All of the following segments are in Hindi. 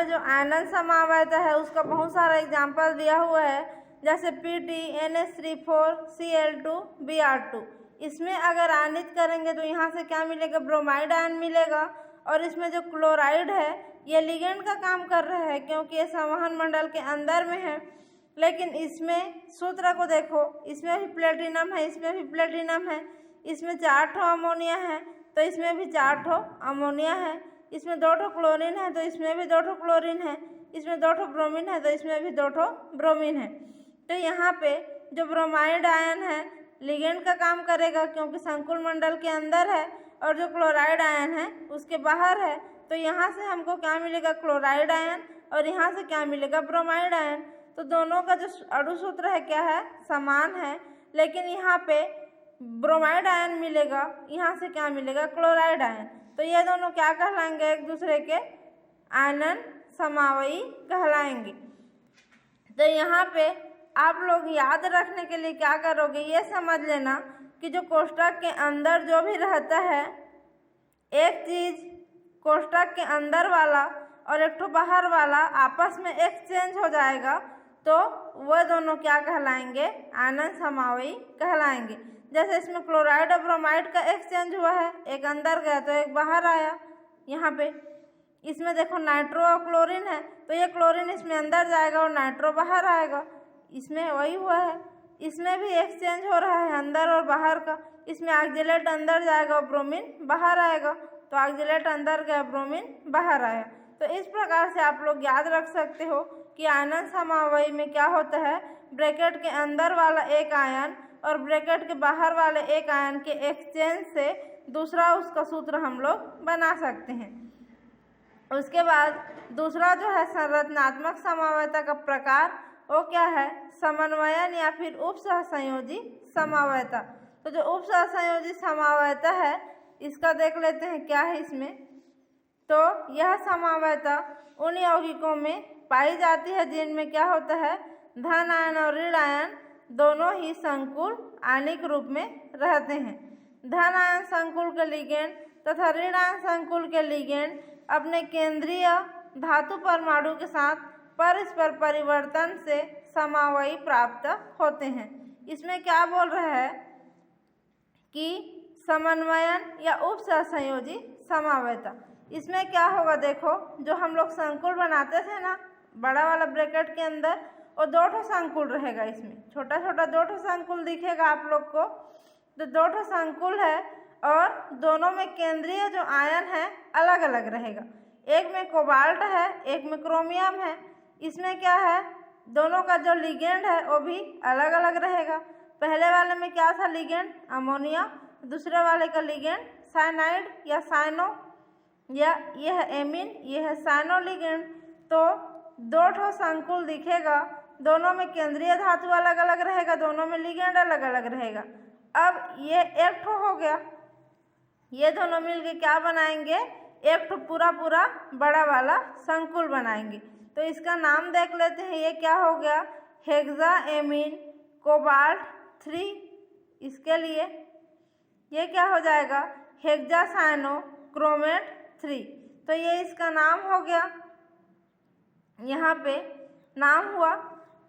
पे जो आयनन समावयता है उसका बहुत सारा एग्जाम्पल दिया हुआ है, जैसे PtNH3,4Cl2Br2। इसमें अगर आयनित करेंगे तो यहाँ से क्या मिलेगा, ब्रोमाइड आयन मिलेगा। और इसमें जो क्लोराइड है ये लिगेंड का काम कर रहा है क्योंकि ये संवहन मंडल के अंदर में है। लेकिन इसमें सूत्र को देखो, इसमें भी प्लेटिनम है, इसमें भी प्लेटिनम है, इसमें 4 ठो अमोनिया है तो इसमें भी 4 ठो अमोनिया है, इसमें 2 ठो क्लोरीन है तो इसमें भी 2 ठो क्लोरीन है, इसमें 2 ठो ब्रोमीन है तो इसमें भी 2 ठो ब्रोमीन है। तो यहाँ पे जो ब्रोमाइड आयन है लिगेंड का काम करेगा क्योंकि संकुल मंडल के अंदर है, और जो क्लोराइड आयन है उसके बाहर है। तो यहाँ से हमको क्या मिलेगा, क्लोराइड आयन, और यहाँ से क्या मिलेगा, ब्रोमाइड आयन। तो दोनों का जो अणु सूत्र है क्या है, समान है। लेकिन यहाँ पे ब्रोमाइड आयन मिलेगा, यहाँ से क्या मिलेगा, क्लोराइड आयन। तो ये दोनों क्या कहलाएंगे, एक दूसरे के आयनन समावयी कहलाएंगे। तो यहाँ पे आप लोग याद रखने के लिए क्या करोगे, ये समझ लेना कि जो कोष्ठक के अंदर जो भी रहता है, एक चीज कोष्ठक के अंदर वाला और एक ठो बाहर वाला आपस में एक्सचेंज हो जाएगा तो वह दोनों क्या कहलाएंगे, आयनन समावयी कहलाएंगे। जैसे इसमें क्लोराइड और ब्रोमाइड का एक्सचेंज हुआ है, एक अंदर गया तो एक बाहर आया। यहाँ पे इसमें देखो नाइट्रो और क्लोरीन है तो ये क्लोरीन इसमें अंदर जाएगा और नाइट्रो बाहर आएगा। इसमें वही हुआ है, इसमें भी एक्सचेंज हो रहा है अंदर और बाहर का। इसमें ऑक्जेलेट अंदर जाएगा और ब्रोमीन बाहर आएगा, तो ऑक्जेलेट अंदर गया, ब्रोमीन बाहर आया। तो इस प्रकार से आप लोग याद रख सकते हो कि आयनन समावयी में क्या होता है, ब्रैकेट के अंदर वाला एक आयन और ब्रैकेट के बाहर वाले एक आयन के एक्सचेंज से दूसरा उसका सूत्र हम लोग बना सकते हैं। उसके बाद दूसरा जो है संरचनात्मक समावयता का प्रकार, वो क्या है, समन्वयन या फिर उप सहसंयोजी समावयता। तो जो उप सहसंयोजी समावयता है इसका देख लेते हैं क्या है इसमें। तो यह समावयता उन यौगिकों में पाई जाती है जिनमें क्या होता है, धन आयन और ऋण आयन दोनों ही संकुल आणिक रूप में रहते हैं। धन आयन संकुल के लिगेंड तथा ऋण आयन संकुल के लिगेंड अपने केंद्रीय धातु परमाणु के साथ परस्पर परिवर्तन से समावयी प्राप्त होते हैं। इसमें क्या बोल रहा है कि समन्वयन या उप सहसंयोजी समावयता। इसमें क्या होगा, देखो जो हम लोग संकुल बनाते थे ना बड़ा वाला ब्रैकेट के अंदर, और 2 ठो संकुल रहेगा, इसमें छोटा छोटा 2 ठो संकुल दिखेगा आप लोग को। तो 2 ठो संकुल है और दोनों में केंद्रीय जो आयन है अलग अलग रहेगा। एक में कोबाल्ट है, एक में क्रोमियम है। इसमें क्या है, दोनों का जो लिगेंड है वो भी अलग अलग रहेगा। पहले वाले में क्या था लिगेंड, अमोनिया, दूसरे वाले का लिगेंड साइनाइड या साइनो, या ये है एमीन, ये है साइनो लिगेंड। तो 2 ठो संकुल दिखेगा, दोनों में केंद्रीय धातु अलग अलग रहेगा, दोनों में लिगेंड अलग अलग रहेगा। अब ये एक ठो हो गया, ये दोनों मिलके क्या बनाएंगे, एक ठो पूरा पूरा बड़ा वाला संकुल बनाएंगे। तो इसका नाम देख लेते हैं, ये क्या हो गया, हेक्साएमीन कोबाल्ट 3। इसके लिए ये क्या हो जाएगा, हेक्सासाइनो क्रोमेट 3। तो ये इसका नाम हो गया, यहाँ पे नाम हुआ।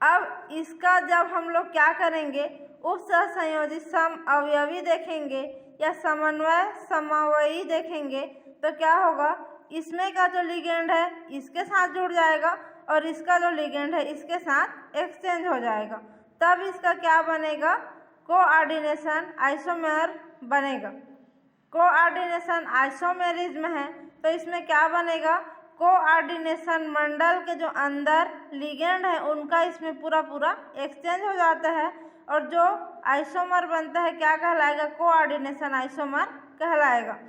अब इसका जब हम लोग क्या करेंगे, उप सहसंयोजी सम अवयवी देखेंगे या समन्वय समावयी देखेंगे, तो क्या होगा, इसमें का जो लिगेंड है इसके साथ जुड़ जाएगा और इसका जो लिगेंड है इसके साथ एक्सचेंज हो जाएगा। तब इसका क्या बनेगा, कोऑर्डिनेशन आइसोमेर बनेगा। कोऑर्डिनेशन आइसोमेरिज्म है तो इसमें क्या बनेगा, कोऑर्डिनेशन मंडल के जो अंदर लिगेंड है उनका इसमें पूरा पूरा एक्सचेंज हो जाता है, और जो आइसोमर बनता है क्या कहलाएगा, कोऑर्डिनेशन आइसोमर कहलाएगा।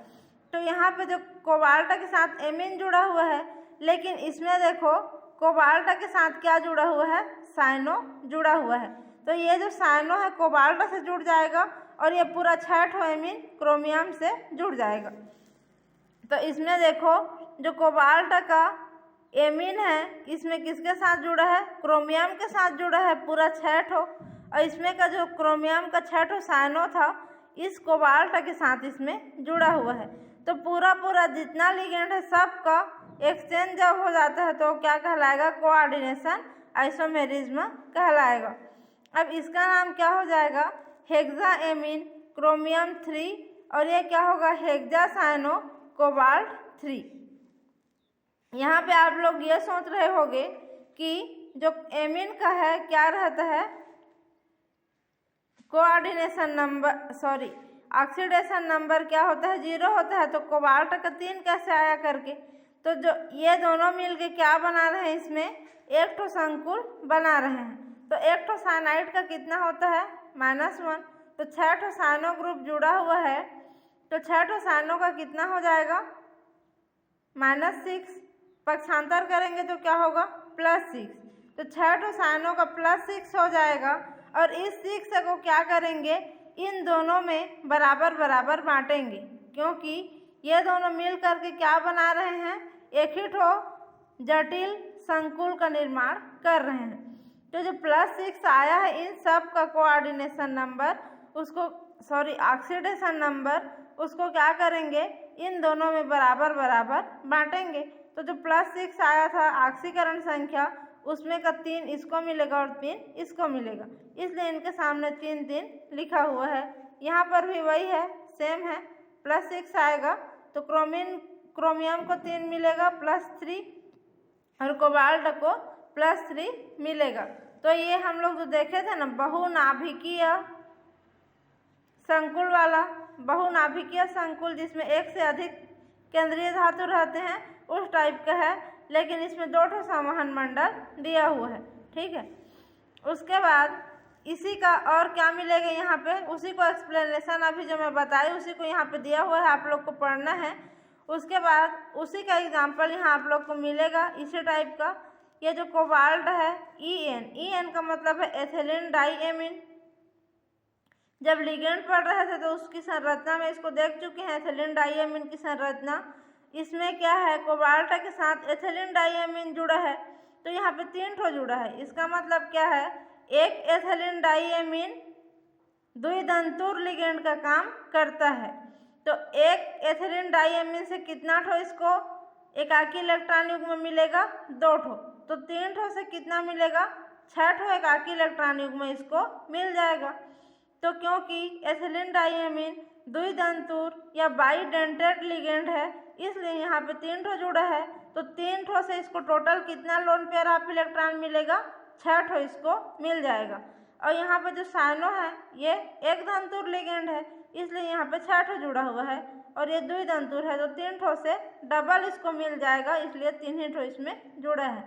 तो यहाँ पे जो कोबाल्ट के साथ एमीन जुड़ा हुआ है, लेकिन इसमें देखो कोबाल्ट के साथ क्या जुड़ा हुआ है, साइनो जुड़ा हुआ है। तो ये जो साइनो है कोबाल्ट से जुड़ जाएगा और ये पूरा 6 ठो एमीन क्रोमियम से जुड़ जाएगा। तो इसमें देखो जो कोबाल्ट का एमीन है इसमें किसके साथ जुड़ा है, क्रोमियम के साथ जुड़ा है पूरा 6 ठो, और इसमें का जो क्रोमियम का 6 ठो साइनो था इस कोबाल्ट के साथ इसमें जुड़ा हुआ है। तो पूरा पूरा जितना लिगेंड है सबका एक्सचेंज जब हो जाता है तो क्या कहलाएगा, कोऑर्डिनेशन आइसोमेरिज्म कहलाएगा। अब इसका नाम क्या हो जाएगा, हेक्साएमीन क्रोमियम 3, और ये क्या होगा, हेक्सासाइनो कोबाल्ट 3। यहाँ पे आप लोग ये सोच रहे होंगे कि जो एमीन का है क्या रहता है, कोऑर्डिनेशन नंबर ऑक्सीडेशन नंबर क्या होता है, 0 होता है, तो कोबाल्ट का 3 कैसे आया करके। तो जो ये दोनों मिलके क्या बना रहे हैं, इसमें एक ठो संकुल बना रहे हैं। तो एक ठो साइनाइड का कितना होता है, -1, तो 6 ठो साइनो ग्रुप जुड़ा हुआ है, तो 6 ठो साइनो का कितना हो जाएगा, -6, पक्षांतर करेंगे तो क्या होगा, +6, तो 6 ठो साइनो का +6 हो जाएगा। और इस 6 को क्या करेंगे, इन दोनों में बराबर बराबर बांटेंगे, क्योंकि ये दोनों मिल करके क्या बना रहे हैं, एक ही ठो जटिल संकुल का निर्माण कर रहे हैं। तो जो +6 आया है, इन सब का कोऑर्डिनेशन नंबर ऑक्सीडेशन नंबर उसको क्या करेंगे, इन दोनों में बराबर बराबर बांटेंगे। तो जो +6 आया था ऑक्सीकरण संख्या, उसमें का 3 इसको मिलेगा और 3 इसको मिलेगा, इसलिए इनके सामने 3 3 लिखा हुआ है। यहाँ पर भी वही है, सेम है, +6 आएगा तो क्रोमियम को 3 मिलेगा +3, और कोबाल्ट को +3 मिलेगा। तो ये हम लोग जो देखे थे ना, बहुनाभिकीय संकुल वाला, बहुनाभिकीय संकुल जिसमें एक से अधिक केंद्रीय धातु रहते हैं, उस टाइप का है, लेकिन इसमें 2 ठो संवहन मंडल दिया हुआ है, ठीक है। उसके बाद इसी का और क्या मिलेगा यहाँ पे, उसी को एक्सप्लेनेशन अभी जो मैं बताई उसी को यहाँ पे दिया हुआ है, आप लोग को पढ़ना है। उसके बाद उसी का एग्जाम्पल यहाँ आप लोग को मिलेगा इसी टाइप का। ये जो कोबाल्ट है, EN का मतलब है एथिलीन डाइएमीन। जब लिगेंड पढ़ रहे थे तो उसकी संरचना में इसको देख चुके हैं, एथिलीन डाइएमीन की संरचना। इसमें क्या है, कोबाल्ट के साथ एथिलीन डाइएमीन जुड़ा है, तो यहाँ पे 3 ठो जुड़ा है। इसका मतलब क्या है, एक एथिलीन डाइएमीन द्विदंतुर लिगेंड का काम करता है। तो एक एथिलीन डाइएमीन से कितना ठो इसको एकाकी इलेक्ट्रॉन युग्म मिलेगा, 2 ठो, तो 3 ठो से कितना मिलेगा, 6 ठो एकाकी इलेक्ट्रॉन युग्म इसको मिल जाएगा। तो क्योंकि एथिलीन डाइएमीन द्विदंतुर या बाइडेंटेड लिगेंड है, इसलिए यहाँ पे 3 ठो जुड़ा है, तो 3 ठो से इसको टोटल कितना लोन पेयर ऑफ इलेक्ट्रॉन मिलेगा, 6 ठो इसको मिल जाएगा। और यहाँ पे जो साइनो है ये एक दंतुर लिगेंड है, इसलिए यहाँ पे 6 ठो जुड़ा हुआ है, और ये द्विदंतुर है तो 3 ठो से डबल इसको मिल जाएगा, इसलिए 3 ही ठो इसमें जुड़ा है।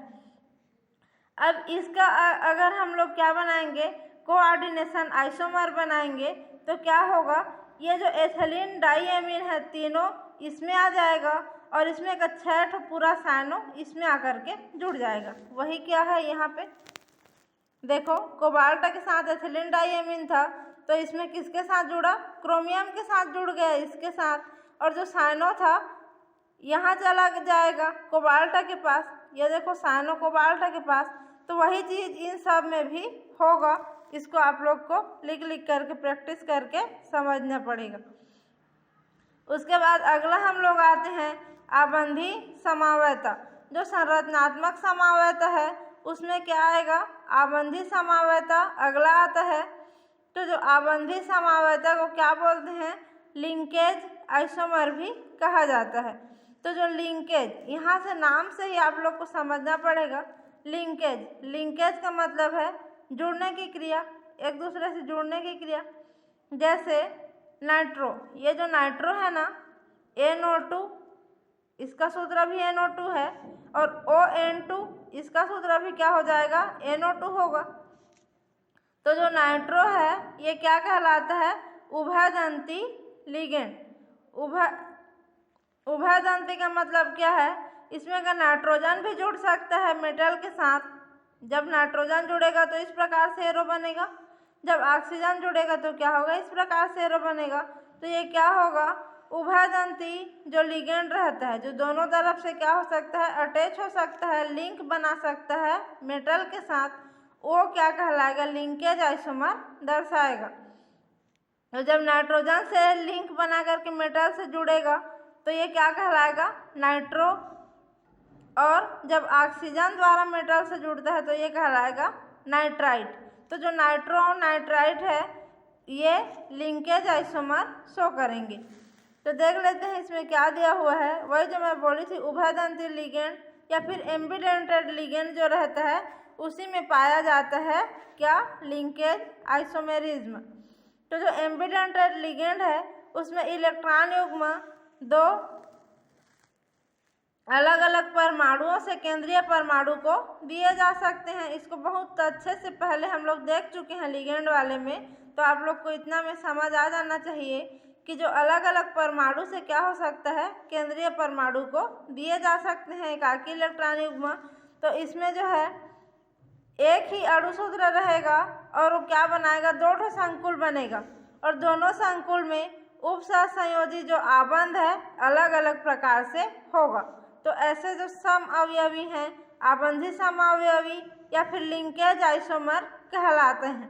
अब इसका अगर हम लोग क्या बनाएंगे, कोऑर्डिनेशन आइसोमर बनाएंगे, तो क्या होगा, ये जो एथिलीन डाइएमीन है तीनों इसमें आ जाएगा, और इसमें का 6 ठो पूरा साइनो इसमें आकर के जुड़ जाएगा। वही क्या है यहाँ पे देखो, कोबाल्ट के साथ एथिलीन डाइएमीन था, तो इसमें किसके साथ जुड़ा, क्रोमियम के साथ जुड़ गया इसके साथ, और जो साइनो था यहाँ चला जाएगा कोबाल्ट के पास, ये देखो साइनो कोबाल्ट के पास। तो वही चीज़ इन सब में भी होगा, इसको आप लोग को लिख लिख करके प्रैक्टिस करके समझना पड़ेगा। उसके बाद अगला हम लोग आते हैं आबंधी समवायता। जो संरचनात्मक समवायता है उसमें क्या आएगा, आबंधी समवायता अगला आता है। तो जो आबंधी समवायता को क्या बोलते हैं, लिंकेज आइसोमर भी कहा जाता है। तो जो लिंकेज, यहाँ से नाम से ही आप लोग को समझना पड़ेगा, लिंकेज का मतलब है जुड़ने की क्रिया, एक दूसरे से जुड़ने की क्रिया। जैसे नाइट्रो, ये जो नाइट्रो है ना, NO2, इसका सूत्र भी NO2 है, और ON2, इसका सूत्र भी क्या हो जाएगा, NO2 होगा। तो जो नाइट्रो है ये क्या कहलाता है, उभयदंती लिगेंड। उभयदंती का मतलब क्या है, इसमें का नाइट्रोजन भी जुड़ सकता है मेटल के साथ। जब नाइट्रोजन जुड़ेगा तो इस प्रकार से एरो बनेगा, जब ऑक्सीजन जुड़ेगा तो क्या होगा, इस प्रकार से एरो बनेगा। तो ये क्या होगा, उभयदंती जो लिगेंड रहता है, जो दोनों तरफ से क्या हो सकता है, अटैच हो सकता है, लिंक बना सकता है मेटल के साथ, वो क्या कहलाएगा, लिंकेज आइसोमर दर्शाएगा। तो जब नाइट्रोजन से लिंक बना करके मेटल से जुड़ेगा तो ये क्या कहलाएगा, और जब ऑक्सीजन द्वारा मेटल से जुड़ता है तो ये कहलाएगा नाइट्राइट। तो जो नाइट्रो और नाइट्राइट है ये लिंकेज आइसोमर शो करेंगे। तो देख लेते हैं इसमें क्या दिया हुआ है। वही जो मैं बोली थी, उभयदंती लिगेंड या फिर एम्बिडेंटेड लिगेंड जो रहता है उसी में पाया जाता है क्या, लिंकेज आइसोमेरिज्म। तो जो एम्बिडेंटेड लिगेंड है उसमें इलेक्ट्रॉन युग्म दो अलग अलग परमाणुओं से केंद्रीय परमाणु को दिए जा सकते हैं। इसको बहुत अच्छे से पहले हम लोग देख चुके हैं लिगेंड वाले में, तो आप लोग को इतना में समझ आ जाना चाहिए कि जो अलग अलग परमाणु से क्या हो सकता है, केंद्रीय परमाणु को दिए जा सकते हैं एकाकी इलेक्ट्रॉन युग्म। तो इसमें जो है एक ही अणुसूत्र रहेगा और वो क्या बनाएगा, दो ठो संकुल बनेगा और दोनों संकुल में उपसंयोजी जो आबंध है अलग अलग प्रकार से होगा। तो ऐसे जो सम अवयवी हैं आबंधी सम अवयवी या फिर लिंकेज आइसोमर कहलाते हैं।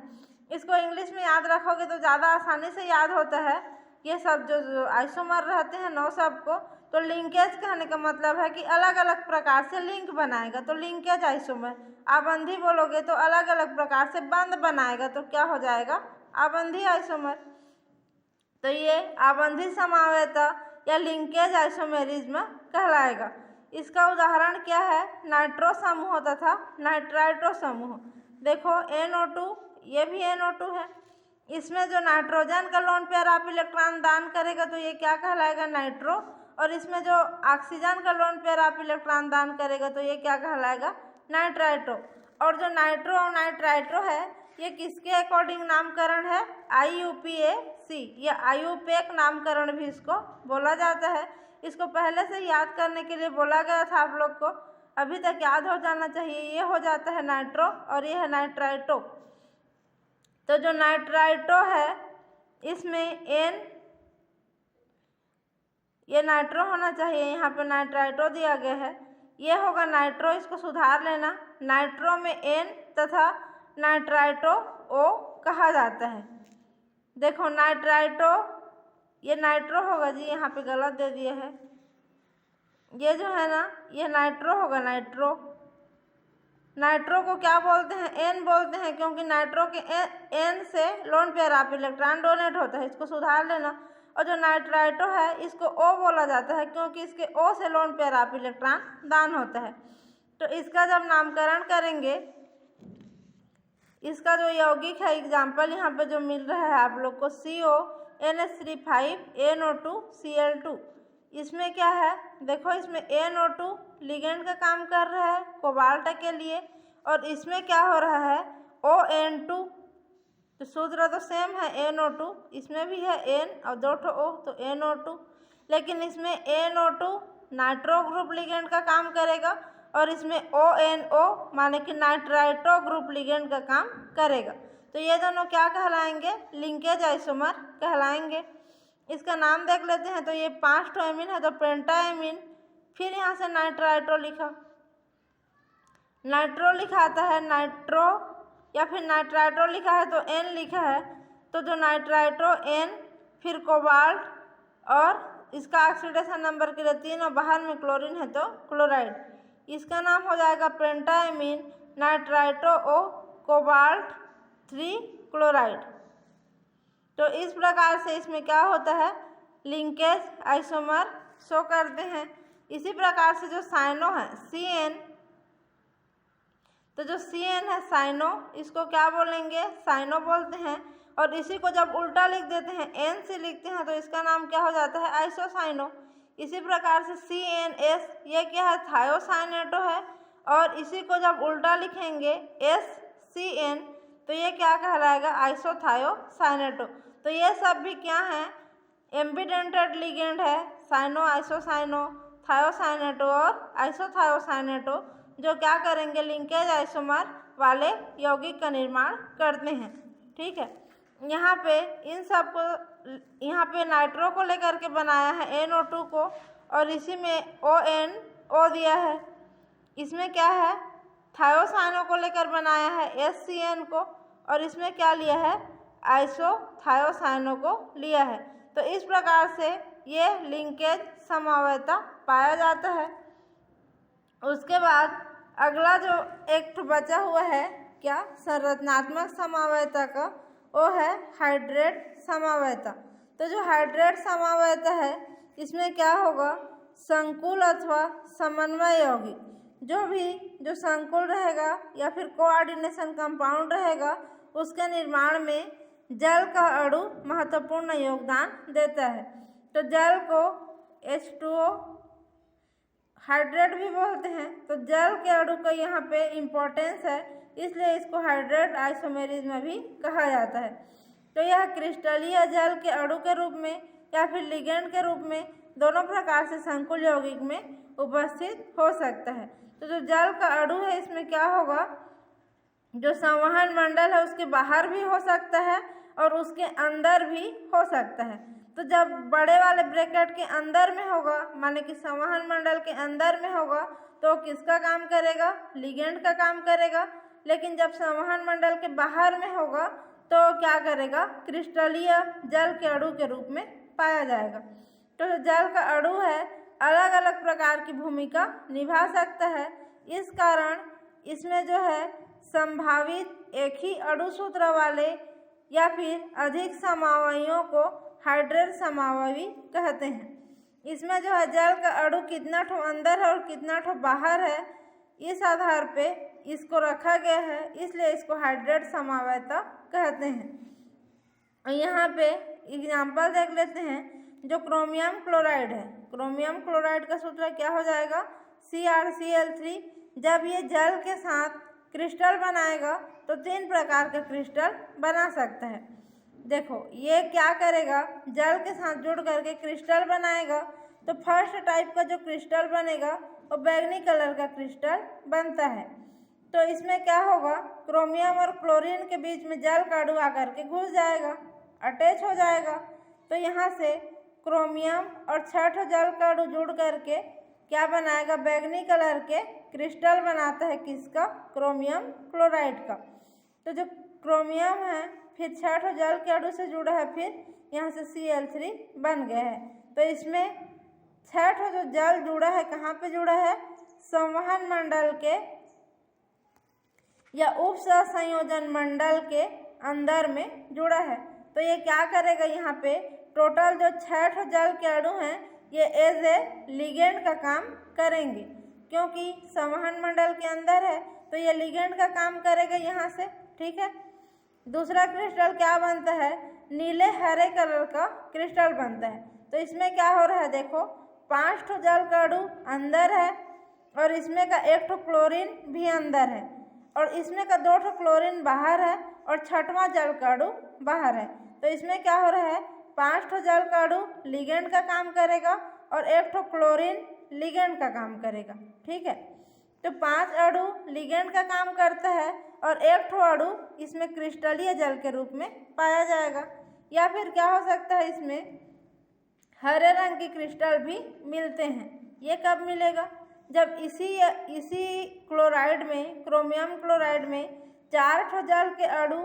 इसको इंग्लिश में याद रखोगे तो ज़्यादा आसानी से याद होता है। ये सब जो आइसोमर रहते हैं नौ सबको, तो लिंकेज कहने का मतलब है कि अलग अलग प्रकार से लिंक बनाएगा, तो लिंकेज आइसोमर। आबंधी बोलोगे तो अलग अलग प्रकार से बंध बनाएगा, तो क्या हो जाएगा, आबंधी आइसोमर। तो ये आबंधी समावयता या लिंकेज आइसोमेरिज्म कहलाएगा। इसका उदाहरण क्या है, नाइट्रो समूह तथा नाइट्राइटो समूह। देखो NO2, ये भी NO2 है। इसमें जो नाइट्रोजन का लोन पेयर आप इलेक्ट्रॉन दान करेगा तो ये क्या कहलाएगा, नाइट्रो। और इसमें जो ऑक्सीजन का लोन पेयर आप इलेक्ट्रॉन दान करेगा तो ये क्या कहलाएगा, नाइट्राइटो। और जो नाइट्रो और नाइट्राइटो है ये किसके अकॉर्डिंग नामकरण है, IUPAC या आयुपेक नामकरण भी इसको बोला जाता है। इसको पहले से याद करने के लिए बोला गया था आप लोग को, अभी तक याद हो जाना चाहिए। ये हो जाता है नाइट्रो और ये है नाइट्राइटो। तो जो नाइट्राइटो है इसमें N, ये नाइट्रो होना चाहिए, यहाँ पे नाइट्राइटो दिया गया है, ये होगा नाइट्रो। इसको सुधार लेना, नाइट्रो में N तथा नाइट्राइटो O कहा जाता है। देखो नाइट्राइटो, ये नाइट्रो होगा जी, यहाँ पे गलत दे दिया है। ये जो है ना ये नाइट्रो होगा, नाइट्रो। नाइट्रो को क्या बोलते हैं, N बोलते हैं, क्योंकि नाइट्रो के N से लोन पेयर आप इलेक्ट्रॉन डोनेट होता है, इसको सुधार लेना। और जो नाइट्राइटो है इसको O बोला जाता है क्योंकि इसके O से लोन पेयर आप इलेक्ट्रॉन दान होता है। तो इसका जब नामकरण करेंगे, इसका जो यौगिक है एग्जाम्पल यहाँ पे जो मिल रहा है आप लोग को, CONH3 5NO2Cl2। इसमें क्या है, देखो इसमें NO2 लिगेंड का काम कर रहा है कोबाल्ट के लिए, और इसमें क्या हो रहा है, ON2। तो सूत्र तो सेम है NO2, इसमें भी है N और दो ठो O, तो NO2। लेकिन इसमें NO2 नाइट्रो ग्रुप लिगेंड का काम करेगा और इसमें ONO माने कि नाइट्राइटो ग्रुप लिगेंड का काम करेगा। तो ये दोनों क्या कहलाएंगे, लिंकेज आइसोमर कहलाएंगे। इसका नाम देख लेते हैं। तो ये 5 ठो एमीन है तो पेंटाएमीन, फिर यहाँ से नाइट्राइटो लिखा, नाइट्रो लिखाता है नाइट्रो, या फिर नाइट्राइटो लिखा है तो N लिखा है, तो जो नाइट्राइटो N, फिर कोबाल्ट और इसका ऑक्सीडेशन नंबर के लिए 3 और बाहर में क्लोरीन है तो क्लोराइड। इसका नाम हो जाएगा पेंटाएमीन नाइट्राइटो O कोबाल्ट 3 क्लोराइड। तो इस प्रकार से इसमें क्या होता है, लिंकेज आइसोमर शो करते हैं। इसी प्रकार से जो साइनो है CN, तो जो CN है साइनो, इसको क्या बोलेंगे, साइनो बोलते हैं। और इसी को जब उल्टा लिख देते हैं, N से लिखते हैं, तो इसका नाम क्या हो जाता है, आइसोसाइनो। इसी प्रकार से CNS, ये क्या है, थायोसाइनेटो है। और इसी को जब उल्टा लिखेंगे SCN, तो ये क्या कहलाएगा, आइसोथायोसाइनेटो। तो ये सब भी क्या है, एम्बिडेंटेड लिगेंड है, साइनो, आइसोसाइनो, थायोसाइनेटो और आइसोथायोसाइनेटो, जो क्या करेंगे, लिंकेज आइसोमर वाले यौगिक का निर्माण करते हैं। ठीक है, यहाँ पे इन सब को, यहाँ पे नाइट्रो को लेकर के बनाया है NO2 को, और इसी में ONO दिया है। इसमें क्या है, थायोसाइनो को लेकर बनाया है SCN को, और इसमें क्या लिया है, आइसोथायोसाइनो को लिया है। तो इस प्रकार से ये लिंकेज समवायता पाया जाता है। उसके बाद अगला जो एक ठो बचा हुआ है क्या संरचनात्मक समवायता का, वो है हाइड्रेट समवायता। तो जो हाइड्रेट समवायता है इसमें क्या होगा, संकुल अथवा समन्वय यौगिक, जो संकुल रहेगा या फिर कोऑर्डिनेशन कंपाउंड रहेगा उसके निर्माण में जल का अणु महत्वपूर्ण योगदान देता है। तो जल को H2O हाइड्रेट भी बोलते हैं। तो जल के अणु का यहाँ पे इम्पोर्टेंस है, इसलिए इसको हाइड्रेट आइसोमेरिज्म भी कहा जाता है। तो यह क्रिस्टलीय जल के अणु के रूप में या फिर लिगेंड के रूप में दोनों प्रकार से संकुल यौगिक में उपस्थित हो सकता है। तो जो जल का अणु है इसमें क्या होगा, जो संवहन मंडल है उसके बाहर भी हो सकता है और उसके अंदर भी हो सकता है। तो जब बड़े वाले ब्रैकेट के अंदर में होगा, माने कि संवहन मंडल के अंदर में होगा, तो किसका काम करेगा, लिगेंड का काम करेगा। लेकिन जब संवहन मंडल के बाहर में होगा तो क्या करेगा, क्रिस्टलीय जल के अणु के रूप में पाया जाएगा। तो जो जल का अणु है अलग अलग प्रकार की भूमिका निभा सकता है। इस कारण इसमें जो है संभावित एक ही अणु सूत्र वाले या फिर अधिक समवायियों को हाइड्रेट समवायी कहते हैं। इसमें जो है जल का अणु कितना ठो अंदर है और कितना ठो बाहर है, इस आधार पे इसको रखा गया है, इसलिए इसको हाइड्रेट समवायता कहते हैं। यहाँ पे एग्जाम्पल देख लेते हैं। जो क्रोमियम क्लोराइड है, क्रोमियम क्लोराइड का सूत्र क्या हो जाएगा, CrCl3। जब ये जल के साथ क्रिस्टल बनाएगा तो 3 प्रकार के क्रिस्टल बना सकता है। देखो ये क्या करेगा, जल के साथ जुड़ करके क्रिस्टल बनाएगा। तो फर्स्ट टाइप का जो क्रिस्टल बनेगा वो बैंगनी कलर का क्रिस्टल बनता है। तो इसमें क्या होगा, क्रोमियम और क्लोरीन के बीच में जल का अणु आकर के घुस जाएगा, अटैच हो जाएगा। तो यहाँ से क्रोमियम और 6 जल का अणु जुड़ करके क्या बनाएगा, बैंगनी कलर के क्रिस्टल बनाता है, किसका, क्रोमियम क्लोराइड का। तो जो क्रोमियम है फिर 6 जल के अणु से जुड़ा है, फिर यहाँ से Cl3 बन गया है। तो इसमें 6 जो जल जुड़ा है कहाँ पे जुड़ा है, संवहन मंडल के या उप संयोजन मंडल के अंदर में जुड़ा है। तो ये क्या करेगा, यहाँ पे टोटल जो 6 जल के अणु हैं ये एज ए लिगेंड का काम करेंगे, क्योंकि संवहन मंडल के अंदर है तो ये लिगेंड का काम करेगा यहाँ से। ठीक है, दूसरा क्रिस्टल क्या बनता है, नीले हरे कलर का क्रिस्टल बनता है। तो इसमें क्या हो रहा है, देखो 5 जल का अणु अंदर है और इसमें का 1 क्लोरीन भी अंदर है और इसमें का 2 क्लोरीन बाहर है और 6वां जल का अणु बाहर है। तो इसमें क्या हो रहा है, 5 जल का अणु लिगेंड का काम करेगा और 1 क्लोरीन लिगेंड का काम करेगा। ठीक है, तो 5 अणु लिगेंड का काम करता है और 1 अणु इसमें क्रिस्टलीय जल के रूप में पाया जाएगा। या फिर क्या हो सकता है, इसमें हरे रंग के क्रिस्टल भी मिलते हैं। ये कब मिलेगा, जब इसी क्लोराइड में, क्रोमियम क्लोराइड में 4 जल के अणु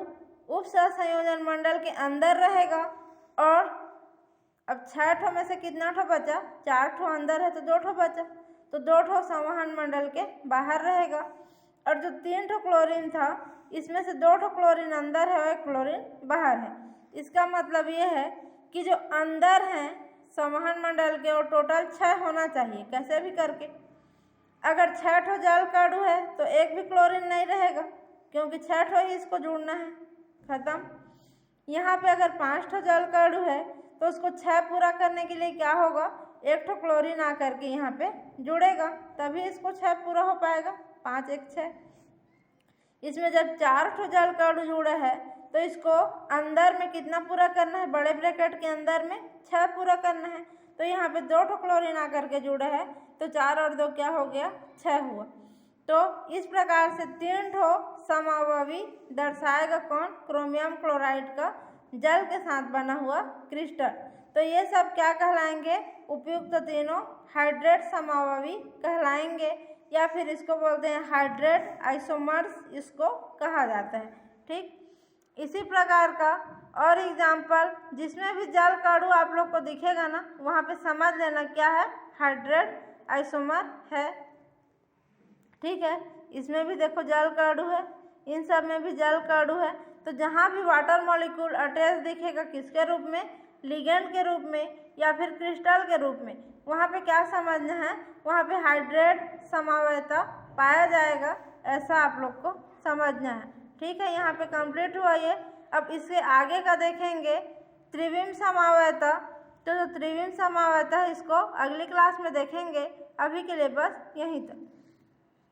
उप संयोजन मंडल के अंदर रहेगा और अब 6 में से कितना बचा, 4 अंदर है तो 2 बचा, तो 2 संवहन मंडल के बाहर रहेगा। और जो 3 क्लोरीन था इसमें से 2 क्लोरीन अंदर है और 1 क्लोरीन बाहर है। इसका मतलब ये है कि जो अंदर हैं संवहन मंडल के और टोटल 6 होना चाहिए, कैसे भी करके। अगर 6 जल का अणु है तो 1 भी क्लोरीन नहीं रहेगा, क्योंकि 6 ही इसको जुड़ना है, खत्म। यहाँ पे अगर 5 जल का अणु है तो उसको 6 पूरा करने के लिए क्या होगा, 1 क्लोरीन आकर के यहाँ पे जुड़ेगा, तभी इसको 6 पूरा हो पाएगा। 5 1 6। इसमें जब 4 जल का अणु जुड़ा है तो इसको अंदर में कितना पूरा करना है, बड़े ब्रैकेट के अंदर में 6 पूरा करना है। तो यहाँ पे 2 क्लोरीन आकर के जुड़ा है तो 4 और 2 क्या हो गया, 6 हुआ। तो इस प्रकार से 3 समवायी दर्शाएगा कौन, क्रोमियम क्लोराइड का जल के साथ बना हुआ क्रिस्टल। तो ये सब क्या कहलाएंगे, उपयुक्त तीनों हाइड्रेट समवायी कहलाएंगे, या फिर इसको बोलते हैं हाइड्रेट आइसोमर्स, इसको कहा जाता है। ठीक, इसी प्रकार का और एग्जाम्पल जिसमें भी जल का अणु आप लोग को दिखेगा ना, वहाँ पे समझ लेना क्या है, हाइड्रेट आइसोमर है। ठीक है। इसमें भी देखो जल का अणु है, इन सब में भी जल का अणु है। तो जहाँ भी वाटर मॉलिक्यूल अटैच दिखेगा किसके रूप में, लिगेंड के रूप में या फिर क्रिस्टल के रूप में, वहाँ पे क्या समझना है, वहाँ पे हाइड्रेट समवायता पाया जाएगा, ऐसा आप लोग को समझना है। ठीक है, यहाँ पे कंप्लीट हुआ ये। अब इसके आगे का देखेंगे त्रिविम समवायता। तो जो त्रिविम समवायता है इसको अगली क्लास में देखेंगे। अभी के लिए बस यहीं तक।